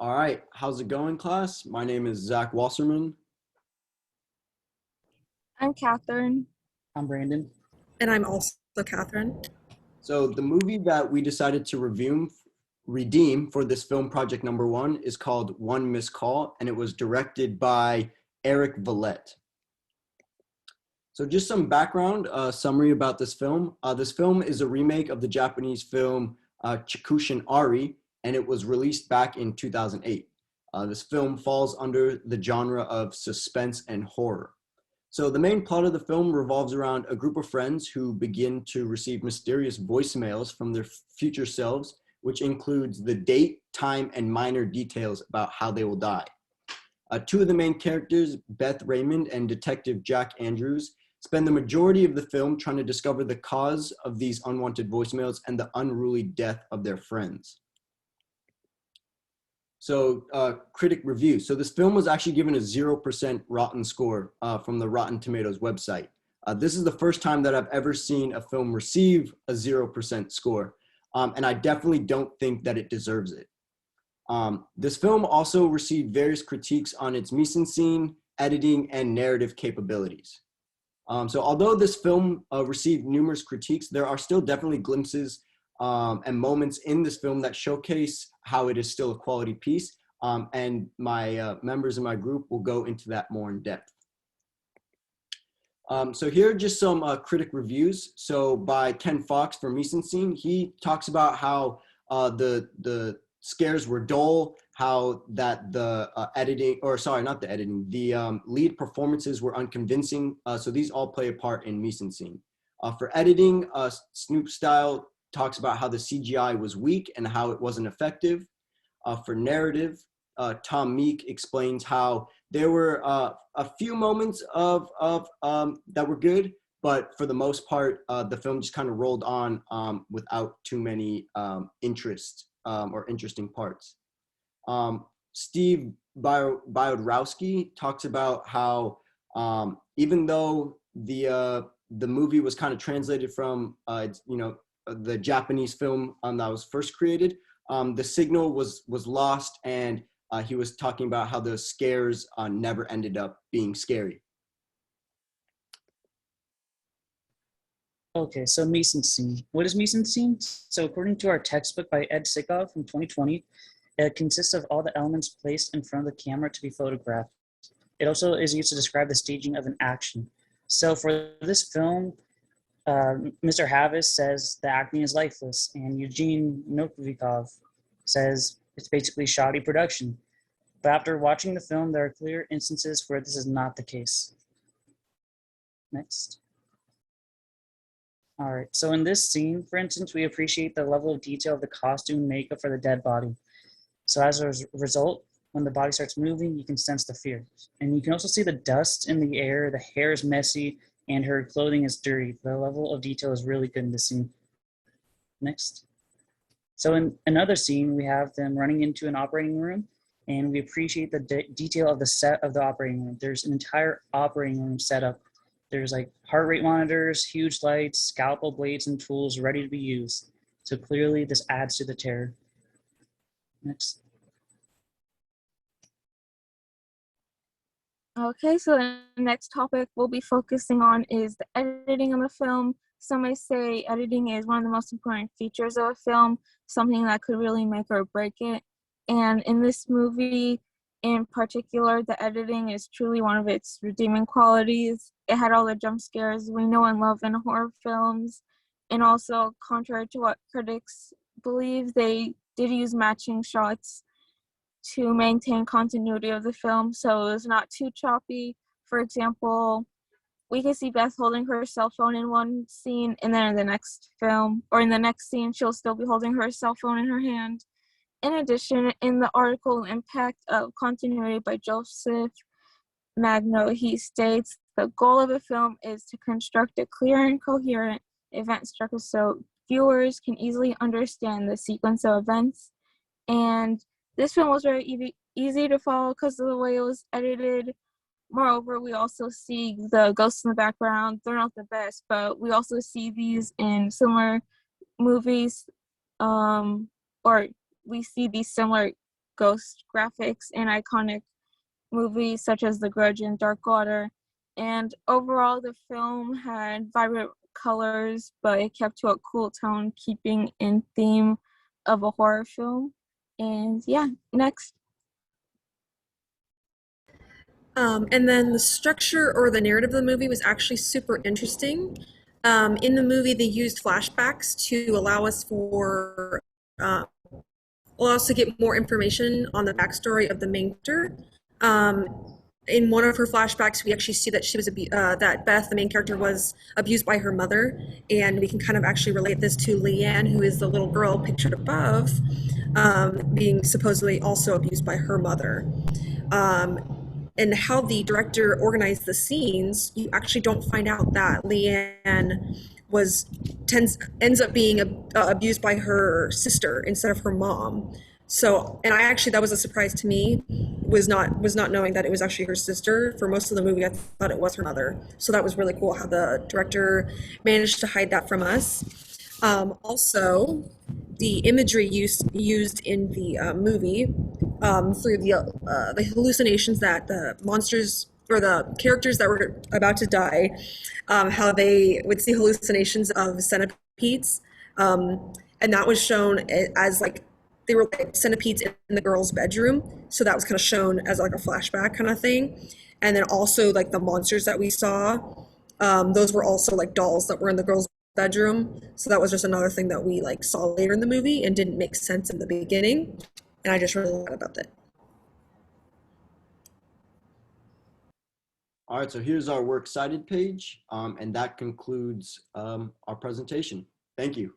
All right, how's it going, class? My name is Zach Wasserman. I'm Catherine. I'm Brandon. And I'm also Catherine. So the movie that we decided to redeem for this film project number one is called One Missed Call, and it was directed by Eric Valette. So just some background summary about this film. This film is a remake of the Japanese film Chikushin Ari, and it was released back in 2008. This film falls under the genre of suspense and horror. So the main plot of the film revolves around a group of friends who begin to receive mysterious voicemails from their future selves, which includes the date, time, and minor details about how they will die. Two of the main characters, Beth Raymond and Detective Jack Andrews, spend the majority of the film trying to discover the cause of these unwanted voicemails and the unruly death of their friends. So critic review. So this film was actually given a 0% rotten score from the Rotten Tomatoes website. This is the first time that I've ever seen a film receive a 0% score. And I definitely don't think that it deserves it. This film also received various critiques on its mise-en-scene, editing, and narrative capabilities. So although this film received numerous critiques, there are still definitely glimpses and moments in this film that showcase how it is still a quality piece. And my members in my group will go into that more in depth. So here are just some critic reviews. So by Ken Fox for Mise-en-Scene, he talks about how the scares were dull, how that the lead performances were unconvincing. So these all play a part in Mise-en-Scene. For editing, Snoop Style talks about how the CGI was weak and how it wasn't effective. For narrative, Tom Meek explains how there were a few moments of that were good, but for the most part, the film just kind of rolled on without too many interest or interesting parts. Steve Biodrowski talks about how even though the movie was kind of translated from the Japanese film that was first created, the signal was lost, and he was talking about how the scares never ended up being scary. Okay, so mise-en-scene. What is mise-en-scene? So according to our textbook by Ed Sikov from 2020, it consists of all the elements placed in front of the camera to be photographed. It also is used to describe the staging of an action. So for this film, Mr. Havis says the acting is lifeless, and Eugene Novikov says it's basically shoddy production. But after watching the film, there are clear instances where this is not the case. Next. All right, so in this scene, for instance, we appreciate the level of detail of the costume and makeup for the dead body. So as a result, when the body starts moving, you can sense the fear. And you can also see the dust in the air, the hair is messy, and her clothing is dirty. The level of detail is really good in this scene. Next. So in another scene, we have them running into an operating room, and we appreciate the detail of the set of the operating room. There's an entire operating room set up. There's like heart rate monitors, huge lights, scalpel blades, and tools ready to be used. So clearly this adds to the terror. Next. Okay, so the next topic we'll be focusing on is the editing of the film. Some may say editing is one of the most important features of a film, something that could really make or break it. And in this movie in particular, the editing is truly one of its redeeming qualities. It had all the jump scares we know and love in horror films. And also, contrary to what critics believe, they did use matching shots to maintain continuity of the film, so it was not too choppy. For example, we can see Beth holding her cell phone in one scene, and then in the next film, or in the next scene, she'll still be holding her cell phone in her hand. In addition, in the article Impact of Continuity by Joseph Magno, he states, the goal of the film is to construct a clear and coherent event structure so viewers can easily understand the sequence of events. And this film was very easy to follow because of the way it was edited. Moreover, we also see the ghosts in the background. They're not the best, but we also see these in similar movies, or we see these similar ghost graphics in iconic movies such as The Grudge and Dark Water. And overall, the film had vibrant colors, but it kept to a cool tone, keeping in theme of a horror film. And yeah, next. And then the structure or the narrative of the movie was actually super interesting. In the movie, they used flashbacks to allow us to get more information on the backstory of the main character. In one of her flashbacks, we actually see that that Beth, the main character, was abused by her mother, and we can kind of actually relate this to Leanne, who is the little girl pictured above, being supposedly also abused by her mother. And how the director organized the scenes, you actually don't find out that Leanne ends up being abused by her sister instead of her mom. So, and I actually, that was a surprise to me, was not knowing that it was actually her sister. For most of the movie, I thought it was her mother. So that was really cool how the director managed to hide that from us. Also, the imagery used in the movie, through the hallucinations that the monsters or the characters that were about to die, how they would see hallucinations of centipedes, and that was shown as like they were like centipedes in the girl's bedroom. So that was kind of shown as like a flashback kind of thing. And then also like the monsters that we saw, those were also like dolls that were in the girl's bedroom. So that was just another thing that we like saw later in the movie and didn't make sense in the beginning. And I just really liked about that. All right, so here's our works cited page, and that concludes our presentation. Thank you.